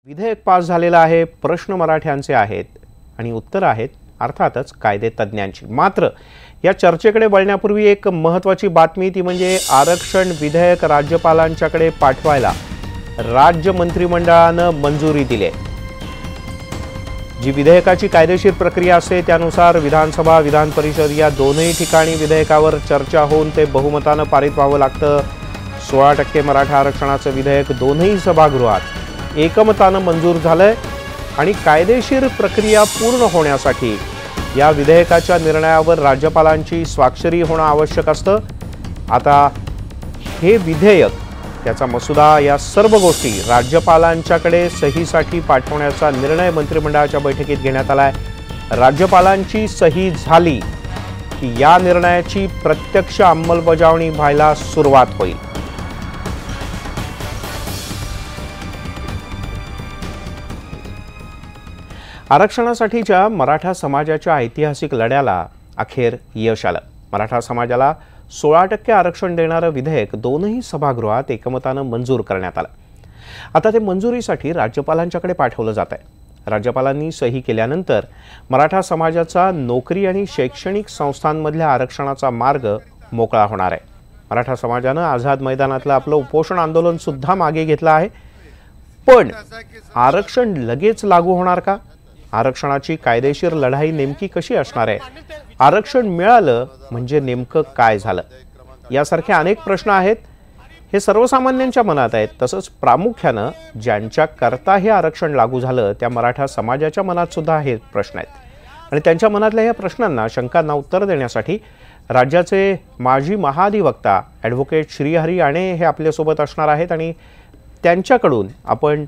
विधेयक पास झालेलं आहे, प्रश्न मराठ्यांचे आहेत आणि उत्तर आहेत अर्थातच कायदे तज्ञांची। मात्र या चर्चेकडे वळण्यापूर्वी एक महत्त्वाची बातमी ती म्हणजे आरक्षण विधेयक राज्यपालांच्याकडे पाठवायला राज्य मंत्रिमंडळानं मंजुरी दिली आहे। जी विधेयकाची कायदेशीर प्रक्रिया असते त्यानुसार विधानसभा विधान परिषद या दोन्ही ठिकाणी विधेयकावर चर्चा होऊन ते बहुमतानं पारित व्हावं लागतं। 16% मराठा आरक्षणाचं विधेयक दोन्ही सभागृहात एकमतानं मंजूर झालंय आणि कायदेशीर प्रक्रिया पूर्ण होण्यासाठी या विधेयकाच्या निर्णयावर राज्यपालांची स्वाक्षरी होणं आवश्यक असतं। आता हे विधेयक त्याचा मसुदा या सर्व गोष्टी राज्यपालांच्याकडे सहीसाठी पाठवण्याचा निर्णय मंत्रिमंडळाच्या बैठकीत घेण्यात आलाय। राज्यपालांची सही झाली की या निर्णयाची प्रत्यक्ष अंमलबजावणी व्हायला सुरुवात होईल। आरक्षणासाठीच्या मराठा समाजाच्या ऐतिहासिक लढ्याला अखेर यश आलं। मराठा समाजाला 16% आरक्षण देणारं विधेयक दोन्ही सभागृहात एकमतानं मंजूर करण्यात आलं। आता ते मंजुरीसाठी राज्यपालांच्याकडे पाठवलं जात आहे। राज्यपालांनी सही केल्यानंतर मराठा समाजाचा नोकरी आणि शैक्षणिक संस्थांमधल्या आरक्षणाचा मार्ग मोकळा होणार आहे। मराठा समाजानं आझाद मैदानातलं आपलं उपोषण आंदोलन सुद्धा मागे घेतलं आहे। पण आरक्षण लगेच लागू होणार का? आरक्षणाची कायदेशीर लढाई नेमकी कशी असणार आहे? आरक्षण मिळालं म्हणजे नेमकं काय झालं? यासारखे अनेक प्रश्न आहेत। हे सर्वसामान्यांच्या मनात आहेत। तसंच प्रामुख्यानं ज्यांच्या करता हे आरक्षण लागू झालं त्या मराठा समाजाच्या मनात सुद्धा हे प्रश्न आहेत आणि त्यांच्या मनातल्या या प्रश्नांना शंकांना उत्तर देण्यासाठी राज्याचे माजी महाधिवक्ता ॲडव्होकेट श्रीहरी आणे हे आपल्यासोबत असणार आहेत आणि त्यांच्याकडून आपण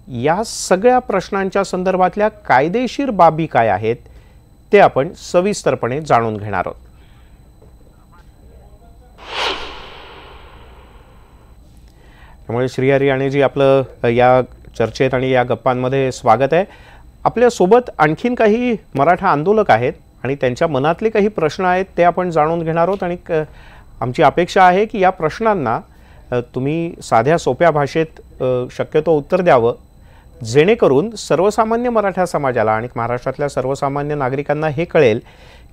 या सगळ्या प्रश्नांच्या संदर्भातल्या कायदेशीर बाबी काय आहेत ते आपण सविस्तरपणे जाणून घेणार आहोत। त्यामुळे श्रीहरी आणेजी आपलं या चर्चेत आणि या गप्पांमध्ये स्वागत आहे। आपल्या सोबत आणखीन काही मराठा आंदोलक आहेत आणि त्यांच्या मनातले काही प्रश्न आहेत ते आपण जाणून घेणार आहोत आणि आमची अपेक्षा आहे की या प्रश्नांना तुम्ही साध्या सोप्या भाषेत शक्यतो उत्तर द्यावं जेणेकरून सर्वसामान्य मराठा समाजाला आणि महाराष्ट्रातल्या सर्वसामान्य नागरिकांना हे कळेल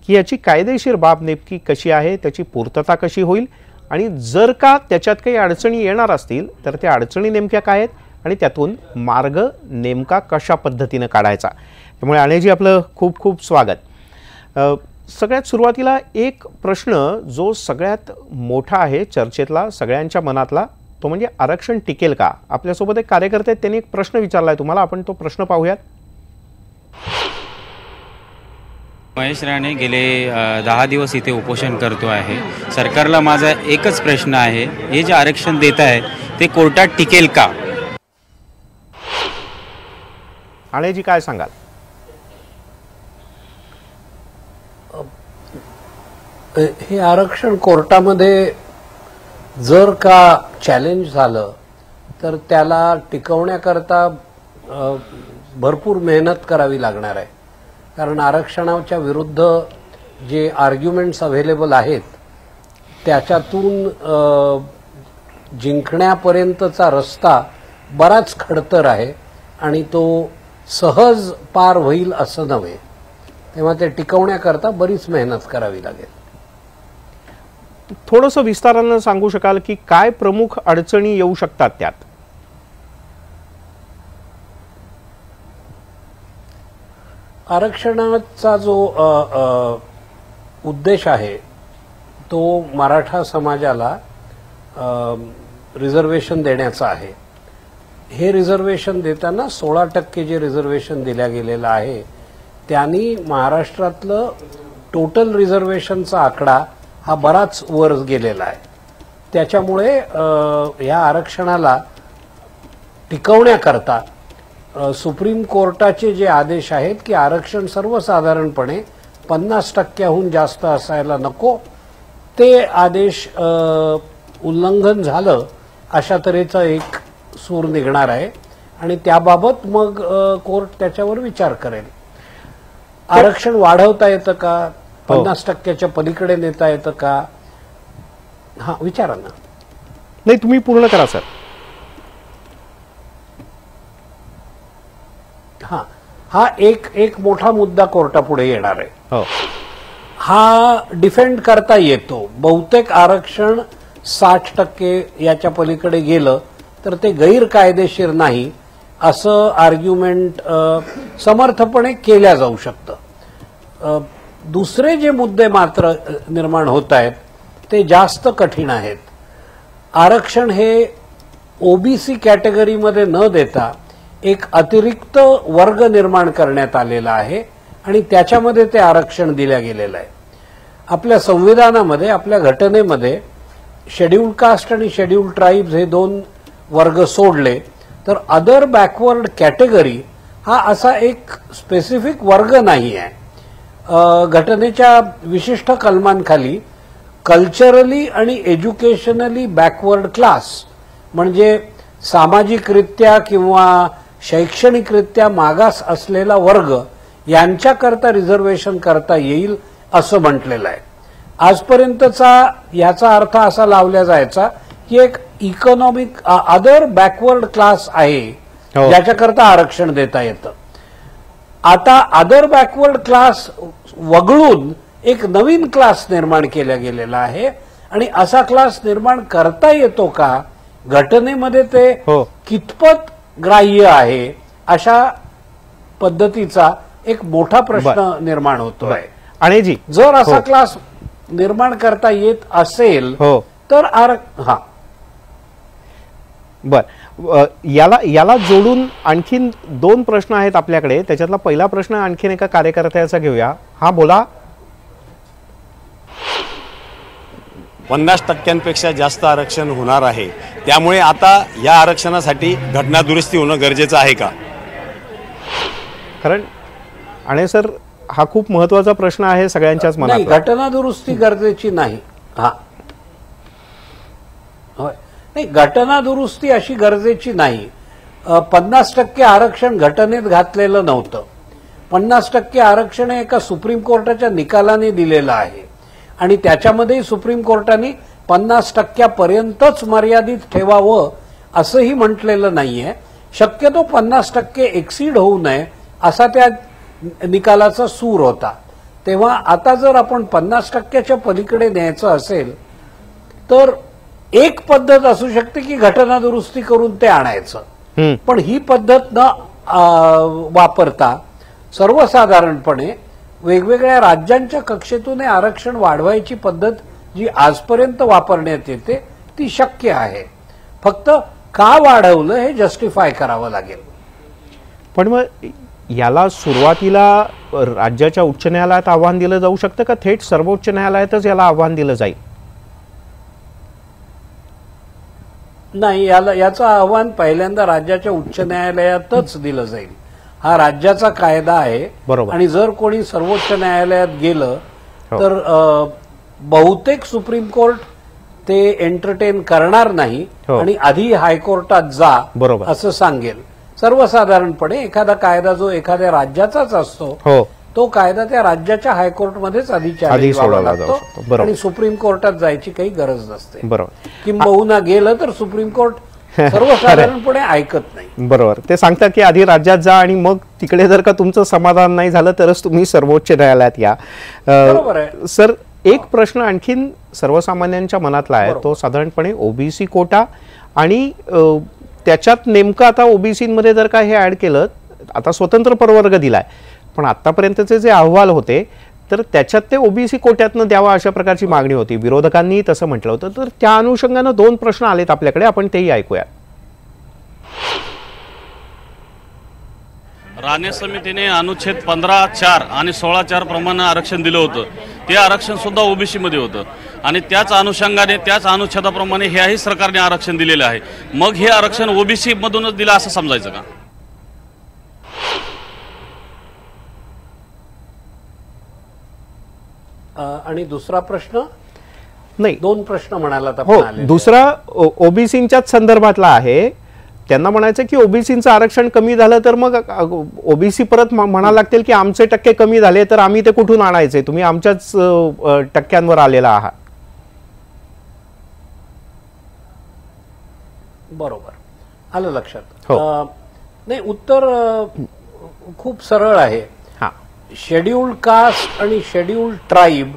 की याची कायदेशीर बाब नेमकी कशी आहे, त्याची पूर्तता कशी होईल आणि जर का त्याच्यात काही अडचणी येणार असतील तर त्या अडचणी नेमक्या काय आहेत आणि त्यातून मार्ग नेमका कशा पद्धतीने काढायचा। त्यामुळे आणेजी आपलं खूप खूप स्वागत। सगळ्यात सुरुवातीला एक प्रश्न जो सगळ्यात मोठा आहे चर्चेतला सगळ्यांच्या मनातला तो म्हणजे आरक्षण टिकेल का? आपल्यासोबत एक कार्यकर्ते आहेत त्यांनी एक प्रश्न विचारलाय तुम्हाला, आपण तो प्रश्न पाहूयात। महेश राणे गेले 10 दिवस इथे उपोषण करतो आहे। सरकारला माझा एकच प्रश्न आहे, हे जे आरक्षण देत आहे ते कोर्टात टिकेल का? आणेजी काय सांगाल? हे आरक्षण कोर्टामध्ये जर का चॅलेंज झालं तर त्याला टिकवण्याकरता भरपूर मेहनत करावी लागणार आहे। कारण आरक्षणाच्या विरुद्ध जे आर्ग्युमेंट्स अवेलेबल आहेत त्याच्यातून जिंकण्यापर्यंतचा रस्ता बराच खडतर आहे आणि तो सहज पार होईल असं नव्हे। तेव्हा ते टिकवण्याकरता बरीच मेहनत करावी लागेल। थोडंसं विस्तारानं सांगू शकाल की काय प्रमुख अडचणी येऊ शकतात त्यात? आरक्षणाचा जो उद्देश आहे तो मराठा समाजाला रिझर्वेशन देण्याचा आहे। हे रिझर्वेशन देताना 16% जे रिझर्वेशन दिल्या गेलेलं आहे त्यांनी महाराष्ट्रातलं टोटल रिझर्वेशनचा आकडा हा बराच वर गेलेला आहे। त्याच्यामुळे या आरक्षणाला टिकवण्याकरता सुप्रीम कोर्टाचे जे आदेश आहेत की आरक्षण सर्वसाधारणपणे 50%हून जास्त असायला नको, ते आदेश उल्लंघन झालं अशा तऱ्हेचा एक सूर निघणार आहे आणि त्याबाबत मग कोर्ट त्याच्यावर विचार करेल। आरक्षण वाढवता येतं का, 50%च्या पलीकडे नेता येतं का? हा विचारा ना। नाही तुम्ही पूर्ण करा सर। हा एक मोठा मुद्दा कोर्टापुढे येणार आहे. हो. हा डिफेंड करता येतो. बहुतेक आरक्षण 60% याच्या पलीकडे गेलं तर ते गैरकायदेशीर नाही असं आर्ग्युमेंट समर्थपणे केल्या जाऊ शकतं. दुसरे जे मुद्दे मात्र निर्माण होत आहेत ते जास्त कठीण आहेत. आरक्षण हे ओबीसी कॅटेगरीमध्ये न देता एक अतिरिक्त वर्ग निर्माण करण्यात आलेला आहे आणि त्याच्यामध्ये ते आरक्षण दिल्या गेलेलं आहे. आपल्या संविधानामध्ये, आपल्या घटनेमध्ये शेड्यूल्ड कास्ट आणि शेड्यूल्ड ट्राईब्स हे 2 वर्ग सोडले तर अदर बॅकवर्ड कॅटेगरी हा असा एक स्पेसिफिक वर्ग नाही आहे. घटनेच्या विशिष्ट कलमांखाली कल्चरली आणि एज्युकेशनली बॅकवर्ड क्लास म्हणजे सामाजिकरित्या किंवा शैक्षणिकरित्या मागास असलेला वर्ग यांच्याकरता रिझर्वेशन करता येईल असं म्हटलेलं आहे. आजपर्यंतचा याचा अर्थ असा लावला जायचा की एक इकॉनॉमिक अदर बॅकवर्ड क्लास आहे ज्याच्याकरता आरक्षण देता येतं. आता अदर बॅकवर्ड क्लास वगळून एक नवीन क्लास निर्माण केला गेलेला आहे आणि असा क्लास निर्माण करता येतो का, घटनेमध्ये ते कितपत ग्राह्य आहे, अशा पद्धतीचा एक मोठा प्रश्न निर्माण होतोय. आणि जी जर असा क्लास निर्माण करता येत असेल तर याला जोडून आणखीन 2 प्रश्न आहेत आपल्याकडे. त्याच्यातला पहिला प्रश्न आणखीन एका कार्यकर्त्याचा घेऊया. हा बोला. 50% जास्त आरक्षण होणार आहे, त्यामुळे आता या आरक्षणासाठी घटना दुरुस्ती होणं गरजेचं आहे का? कारण आणि सर हा खूप महत्वाचा प्रश्न आहे सगळ्यांच्याच मनात. घटना दुरुस्ती गरजेची नाही. नाही, घटना दुरुस्ती अशी गरजेची नाही. 50% आरक्षण घटनेत घातलेलं नव्हतं. 50% आरक्षण हे एका सुप्रीम कोर्टाच्या निकालाने दिलेलं आहे आणि त्याच्यामध्ये सुप्रीम कोर्टाने 50% पर्यंतच मर्यादित ठेवावं असंही म्हटलेलं नाहीये. शक्यतो 50% एक्सीड होऊ नये असा त्या निकालाचा सूर होता. तेव्हा आता जर आपण 50%च्या पलीकडे न्यायचं असेल तर एक पद्धत असू शकते की घटना दुरुस्ती करून ते आणायचं. पण ही पद्धत न वापरता सर्वसाधारणपणे वेगवेगळ्या राज्यांच्या कक्षेतून आरक्षण वाढवायची पद्धत जी आजपर्यंत वापरण्यात येते ती शक्य आहे. फक्त का वाढवलं हे जस्टिफाय करावं लागेल. पण मग याला सुरुवातीला राज्याच्या उच्च न्यायालयात आव्हान दिलं जाऊ शकतं का थेट सर्वोच्च न्यायालयातच याला आव्हान दिलं जाईल? नाही, याचं आव्हान पहिल्यांदा राज्याच्या उच्च न्यायालयातच दिलं जाईल. हा राज्याचा कायदा आहे. बरोबर. आणि जर कोणी सर्वोच्च न्यायालयात गेलं तर बहुतेक सुप्रीम कोर्ट ते एंटरटेन करणार नाही आणि आधी हायकोर्टात जा असं सांगेल. सर्वसाधारणपणे एखादा कायदा जो एखाद्या राज्याचाच असतो तो कायदा त्या राज्याच्या हायकोर्टमध्येच आधी चॅलेंज केला जातो आणि सुप्रीम कोर्टात जायची काही गरज नसते. किंबहुना गेलं तर सुप्रीम कोर्ट सर्वसाधारणपणे ऐकत नाही. बरोबर. ते सांगतात की आधी राज्यात जा आणि मग तिकडे जर का तुमचं समाधान नाही झालं तरच तुम्ही सर्वोच्च न्यायालयात या. बरोबर आहे. सर, एक प्रश्न आणखीन सर्वसामान्यांच्या मनातला आहे. तो साधारणपणे ओबीसी कोटा आणि त्याच्यात नेमकं आता ओबीसीमध्ये जर का हे ऍड केलं, आता स्वतंत्र प्रवर्ग दिलाय पण आतापर्यंतचे जे अहवाल होते तर त्याच्यात ते ओबीसी कोट्यातनं द्यावा अशा प्रकारची मागणी होती. विरोधकांनी तसं म्हटलं होतं. तर त्या अनुषंगानं 2 प्रश्न आलेत आपल्याकडे, आपण तेही ऐकूया. राणे समितीने अनुच्छेद 15(4) आणि 16(4) प्रमाणे आरक्षण दिलं होतं. ते आरक्षण सुद्धा ओबीसी मध्ये होतं आणि त्याच अनुषंगाने त्याच अनुच्छेदाप्रमाणे हेही सरकारने आरक्षण दिलेलं आहे. मग हे आरक्षण ओबीसी मधूनच दिलं असं समजायचं का? आणि दुसरा प्रश्न नाही, 2 प्रश्न म्हणालात हो. दुसरा ओबीसींच्याच संदर्भातला आहे. त्यांना म्हणायचं की ओबीसींचं आरक्षण कमी झालं तर मग ओबीसी परत म्हणायला लागतील की आमचे टक्के कमी झाले तर आम्ही ते कुठून आणायचे, तुम्ही आमच्याच टक्क्यांवर आलेला आहात. बरोबर, आलं लक्षात. नाही, उत्तर खूप सरळ आहे. हा शेड्यूल्ड कास्ट आणि शेड्यूल्ड ट्राईब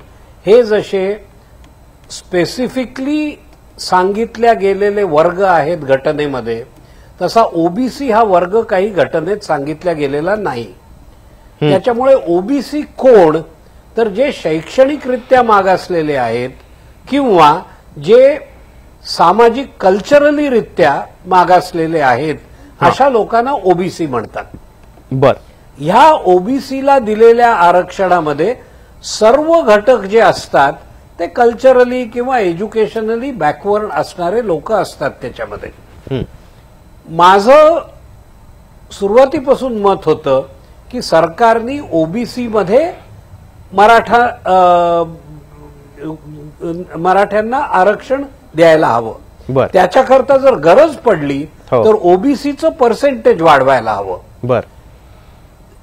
हे जसे स्पेसिफिकली सांगितल्या गेलेले वर्ग आहेत घटनेमध्ये, तसा ओबीसी हा वर्ग काही घटनेत सांगितल्या गेलेला नाही. त्याच्यामुळे ओबीसी कोण, तर जे शैक्षणिकरित्या मागासलेले आहेत किंवा जे सामाजिक कल्चरली रित्या मागासलेले आहेत अशा लोकांना ओबीसी म्हणतात. बर, ह्या ओबीसीला दिलेल्या आरक्षणामध्ये सर्व घटक जे असतात ते कल्चरली किंवा एज्युकेशनली बॅकवर्ड असणारे लोक असतात त्याच्यामध्ये. माझं सुरुवातीपासून मत होतं की सरकारने ओबीसी मध्ये मराठ्यांना आरक्षण द्यायला हवं. बर, त्याच्याकरता जर गरज पडली हो. तर ओबीसीचं पर्सेंटेज वाढवायला हवं. बर,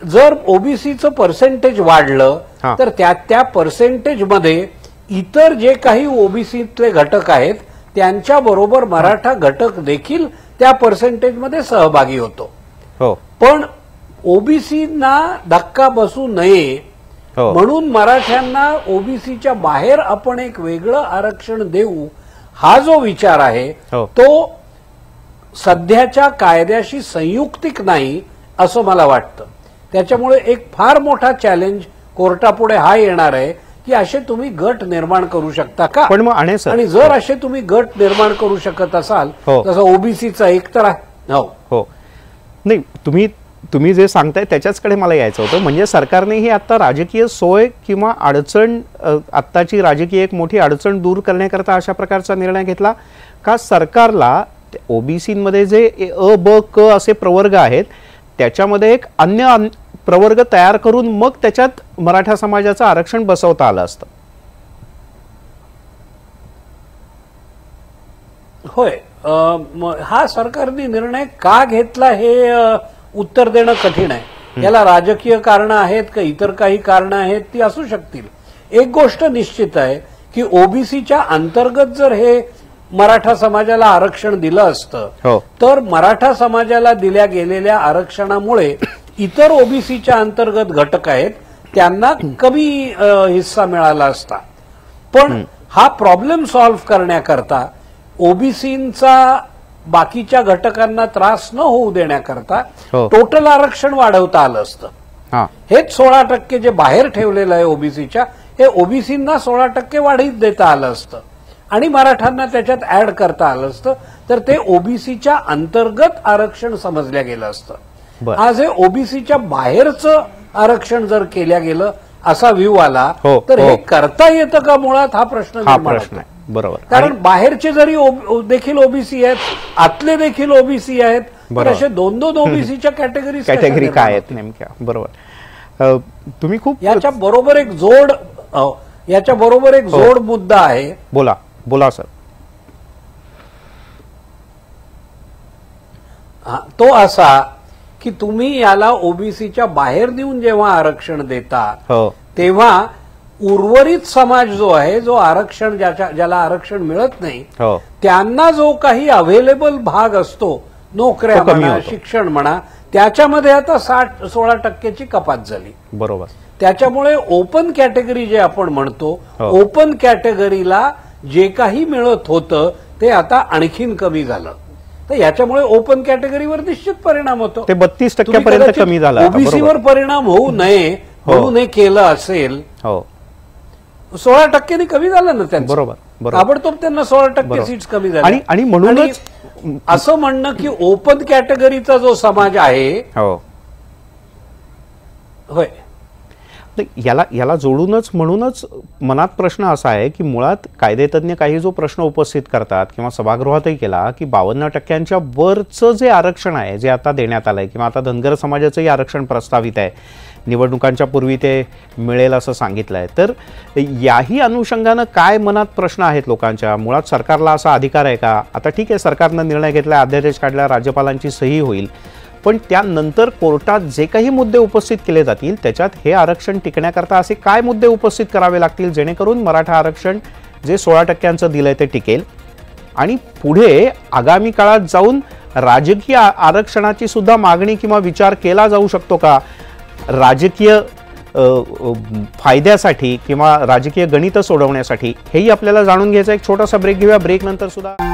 जर ओबीसीचं पर्सेंटेज वाढलं हा. तर त्या पर्सेंटेजमध्ये इतर जे काही ओबीसीतले घटक आहेत त्यांच्याबरोबर मराठा घटक देखील त्या पर्सेंटेजमध्ये सहभागी होतो. हो पण ओबीसींना धक्का बसू नये हो म्हणून मराठ्यांना ओबीसीच्या बाहेर आपण एक वेगळं आरक्षण देऊ, हा जो विचार आहे हो. तो सध्याच्या कायद्याशी संयुक्तिक नाही असं मला वाटतं. त्याच्यामुळे एक फार मोठा चॅलेंज कोर्टापुढे हा येणार आहे की असे तुम्ही गट निर्माण करू शकता का. पण मग आणि सर, आणि जर असे तुम्ही गट निर्माण करू शकत असाल हो. तसं ओबीसीचा एक तर आहे. हो हो नाही, तुम्ही जे सांगताय त्याच्याचकडे मला यायचं होतं. म्हणजे सरकारने ही आता राजकीय सोय किंवा अडचण, आत्ताची राजकीय एक मोठी अडचण दूर करण्याकरता अशा प्रकारचा निर्णय घेतला का? सरकारला ओबीसीमध्ये जे अ ब क असे प्रवर्ग आहेत त्याच्यामध्ये एक अन्य प्रवर्ग तयार करून मग त्याच्यात मराठा समाजाचं आरक्षण बसवता आलं असतं. होय. हा सरकारने निर्णय का घेतला हे उत्तर देणं कठीण आहे. याला राजकीय कारणं आहेत का इतर काही कारणं आहेत ती असू शकतील. एक गोष्ट निश्चित आहे की ओबीसीच्या अंतर्गत जर हे मराठा समाजाला आरक्षण दिलं असतं हो. तर मराठा समाजाला दिल्या गेलेल्या आरक्षणामुळे इतर ओबीसीच्या अंतर्गत घटक आहेत त्यांना कमी हिस्सा मिळाला असता. पण हा प्रॉब्लेम सॉल्व्ह करण्याकरता ओबीसींचा बाकीच्या घटकांना त्रास न होऊ देण्याकरता हो. टोटल आरक्षण वाढवता आलं असतं. हा हेच 16% जे बाहेर ठेवलेलं आहे ओबीसीच्या, हे ओबीसींना 16% वाढीत देता आलं असतं आणि मराठ्यांना त्याच्यात ऍड करता आलं असतं, तर ते ओबीसीच्या अंतर्गत आरक्षण समजल्या गेलं असतं. बरं. आज हे ओबीसीच्या बाहेरचं आरक्षण जर केल्या गेलं असा व्ह्यू आला हो, तर हे हो. करता येतं का मुळात हा प्रश्न हा निर्माण प्रश्न होतो. आहे. बरोबर. कारण बाहेरचे जरी देखील ओबीसी आहेत, आतले देखील ओबीसी आहेत, तर बरोबर. असे दोन ओबीसीच्या कॅटेगरी काय आहेत नेमक्या. बरोबर. तुम्ही खूप याच्या बरोबर एक जोड मुद्दा आहे. बोला सर. तो असा की तुम्ही याला ओबीसीच्या बाहेर नेऊन जेव्हा आरक्षण देता हो तेव्हा उर्वरित समाज जो आहे, जो आरक्षण ज्याला आरक्षण मिळत नाही हो त्यांना जो काही अवेलेबल भाग असतो, नोकऱ्या तो कमी म्हणा, होतो. शिक्षण म्हणा, त्याच्यामध्ये आता 16% कपात झाली. बरोबर. त्याच्यामुळे ओपन कॅटेगरी जे आपण म्हणतो, हो. ओपन कॅटेगरीला जे काही मिळत होतं ते आता आणखीन कमी झालं. तर याच्यामुळे ओपन कॅटेगरीवर निश्चित परिणाम होतो. ते 32% पर्यंत कमी झालं आता. ओबीसीवर परिणाम होऊ नये म्हणून हे केलं असेल. हो 16% कमी झालं ना त्यांचं. बरोबर. ताबडतोब त्यांना 16% बरोबर. सीट्स कमी झाल्या. आणि म्हणूनच आणि असं म्हणणं की ओपन कॅटेगरीचा जो समाज आहे, हो होय, याला जोडूनच म्हणूनच मनात प्रश्न असा आहे की मुळात कायदेतज्ञ काही जो प्रश्न उपस्थित करतात किंवा सभागृहातही केला की 52% वरचं जे आरक्षण आहे जे आता देण्यात आलंय किंवा आता धनगर समाजाचंही आरक्षण प्रस्तावित आहे, निवडणुकांच्या पूर्वी ते मिळेल असं सांगितलंय. तर याही अनुषंगानं काय मनात प्रश्न आहेत लोकांच्या? मुळात सरकारला असा अधिकार आहे का? आता ठीक आहे, सरकारनं निर्णय घेतला, अध्यादेश काढला, राज्यपालांची सही होईल, पण त्यानंतर कोर्टात जे काही मुद्दे उपस्थित केले जातील त्याच्यात हे आरक्षण टिकण्याकरता असे काय मुद्दे उपस्थित करावे लागतील जेणेकरून मराठा आरक्षण जे 16% दिलंय ते टिकेल आणि पुढे आगामी काळात जाऊन राजकीय आरक्षणाची सुद्धा मागणी किंवा विचार केला जाऊ शकतो का? राजकीय फायद्यासाठी किंवा राजकीय गणितं सोडवण्यासाठी, हेही आपल्याला जाणून घ्यायचं. एक छोटासा ब्रेक घेऊया. ब्रेक नंतर सुद्धा